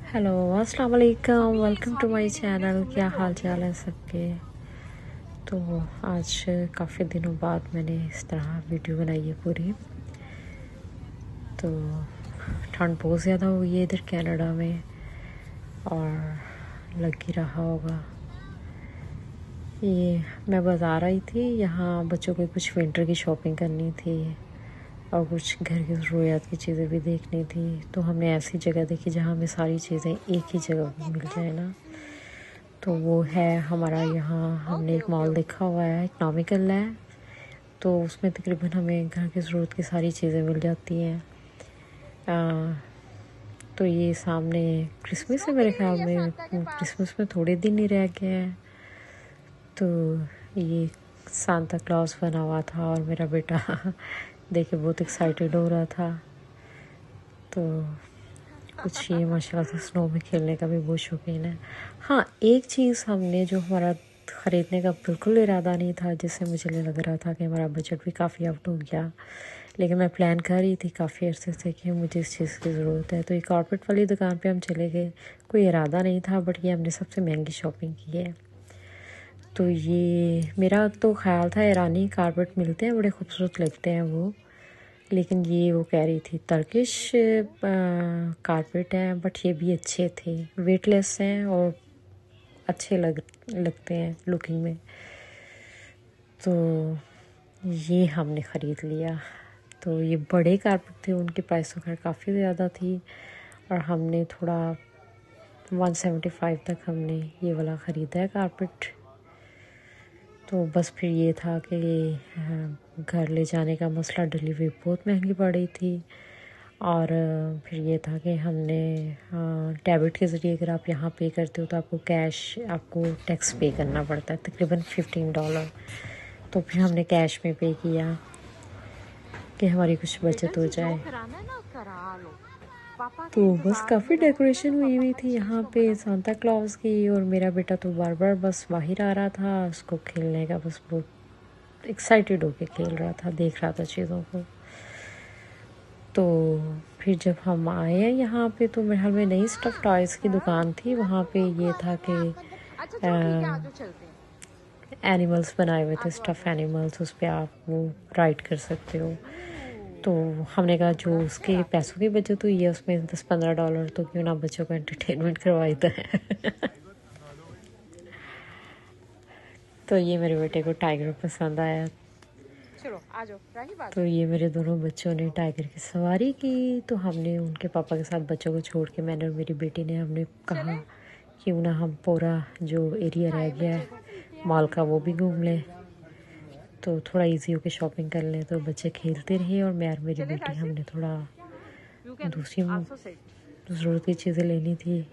Hello अस्सलाम वालेकुम, welcome to my channel. क्या हाल चाल है सबके। तो आज काफ़ी दिनों बाद मैंने इस तरह वीडियो बनाई है पूरी। तो ठंड बहुत ज़्यादा हुई है इधर कनाडा में और लग ही रहा होगा। ये मैं बाज़ार आई थी, यहाँ बच्चों को कुछ विंटर की शॉपिंग करनी थी और कुछ घर की ज़रूरियात की चीज़ें भी देखनी थी। तो हमने ऐसी जगह देखी जहाँ हमें सारी चीज़ें एक ही जगह पर मिल जाए ना। तो वो है हमारा यहाँ, हमने एक मॉल देखा हुआ है, इकनॉमिकल है। तो उसमें तकरीबन हमें घर की ज़रूरत की सारी चीज़ें मिल जाती हैं। तो ये सामने क्रिसमस है, मेरे ख्याल में क्रिसमस में थोड़े दिन ही रह गए हैं। तो ये सांता क्लॉज बना हुआ था और मेरा बेटा देख के बहुत एक्साइटेड हो रहा था। तो कुछ ये माशाल्लाह से स्नो में खेलने का भी बहुत शौकीन है। हाँ, एक चीज़ हमने जो हमारा ख़रीदने का बिल्कुल इरादा नहीं था, जिससे मुझे लग रहा था कि हमारा बजट भी काफ़ी आउट हो गया, लेकिन मैं प्लान कर रही थी काफ़ी अरसे से कि मुझे इस चीज़ की ज़रूरत है। तो ये कारपेट वाली दुकान पे हम चले गए। कोई इरादा नहीं था, बट ये हमने सबसे महंगी शॉपिंग की है। तो ये मेरा तो ख्याल था ईरानी कारपेट मिलते हैं, बड़े खूबसूरत लगते हैं वो, लेकिन ये वो कह रही थी टर्किश कारपेट हैं, बट ये भी अच्छे थे, वेटलेस हैं और अच्छे लगते हैं लुकिंग में। तो ये हमने ख़रीद लिया। तो ये बड़े कारपेट थे, उनकी प्राइस तो खैर काफ़ी ज़्यादा थी और हमने थोड़ा 175 तक हमने ये वाला ख़रीदा है कारपेट। तो बस फिर ये था कि घर ले जाने का मसला, डिलीवरी बहुत महंगी पड़ रही थी और फिर ये था कि हमने डेबिट के ज़रिए अगर आप यहाँ पे करते हो तो आपको टैक्स पे करना पड़ता है, तकरीबन $15। तो फिर हमने कैश में पे किया कि हमारी कुछ बचत हो जाए। तो बस काफ़ी डेकोरेशन हुई थी यहाँ पे सांता क्लॉज की, और मेरा बेटा तो बार बार बस बाहर आ रहा था, उसको खेलने का बस बहुत एक्साइटेड होके खेल रहा था, देख रहा था चीज़ों को। तो फिर जब हम आए हैं यहाँ पे तो मेरे ख्याल में नई स्टफ़ टॉयज़ की दुकान थी। वहाँ पे ये था कि एनिमल्स बनाए हुए थे, स्टफ़ एनिमल्स, उस पर आप वो राइड कर सकते हो। तो हमने कहा जो उसके पैसों की बचत हुई है उसमें $10-15 तो क्यों ना बच्चों को एंटरटेनमेंट करवाई तो है। तो ये मेरे बेटे को टाइगर पसंद आया। चलो आ जाओ। तो ये मेरे दोनों बच्चों ने टाइगर की सवारी की। तो हमने उनके पापा के साथ बच्चों को छोड़ के, मैंने और मेरी बेटी ने, हमने कहा क्यों ना हम पूरा जो एरिया रह गया है मॉल का वो भी घूम लें, तो थोड़ा इजी होके शॉपिंग कर लें। तो बच्चे खेलते रहे और मैं और मेरी बेटी हमने थोड़ा दूसरी ज़रूरत की चीज़ें लेनी थी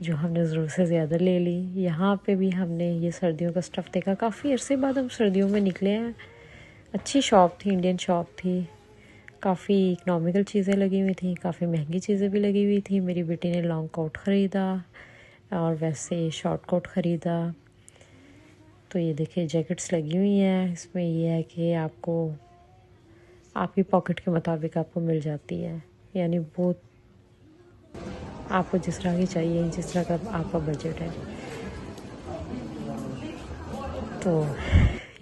जो हमने ज़रूरत से ज़्यादा ले ली। यहाँ पे भी हमने ये सर्दियों का स्टफ़ देखा, काफ़ी अरसे बाद हम सर्दियों में निकले हैं। अच्छी शॉप थी, इंडियन शॉप थी, काफ़ी इकनॉमिकल चीज़ें लगी हुई थी, काफ़ी महंगी चीज़ें भी लगी हुई थी। मेरी बेटी ने लॉन्ग कोट ख़रीदा और वैसे शॉर्ट कोट ख़रीदा। तो ये देखिए जैकेट्स लगी हुई हैं, इसमें ये है कि आपको आपकी पॉकेट के मुताबिक आपको मिल जाती है, यानी बहुत आपको जिस तरह की चाहिए, जिस तरह का आपका बजट है। तो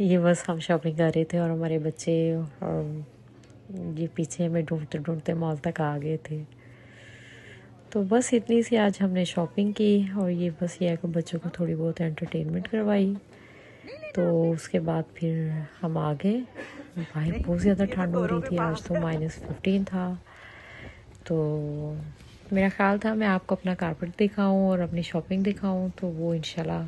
ये बस हम शॉपिंग कर रहे थे और हमारे बच्चे और ये पीछे हमें ढूंढते ढूंढते मॉल तक आ गए थे। तो बस इतनी सी आज हमने शॉपिंग की और ये बस ये है कि बच्चों को थोड़ी बहुत एंटरटेनमेंट करवाई। तो उसके बाद फिर हम आ गए। बाहर बहुत ज़्यादा ठंड हो रही थी, आज तो -15 था। तो मेरा ख़्याल था मैं आपको अपना कारपेट दिखाऊं और अपनी शॉपिंग दिखाऊं, तो वो इंशाल्लाह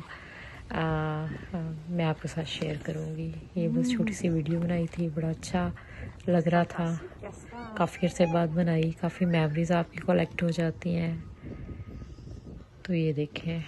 मैं आपके साथ शेयर करूंगी। ये बस छोटी सी वीडियो बनाई थी, बड़ा अच्छा लग रहा था, काफ़ी अर्से बाद बनाई, काफ़ी मेमोरीज़ आपकी कलेक्ट हो जाती हैं। तो ये देखें।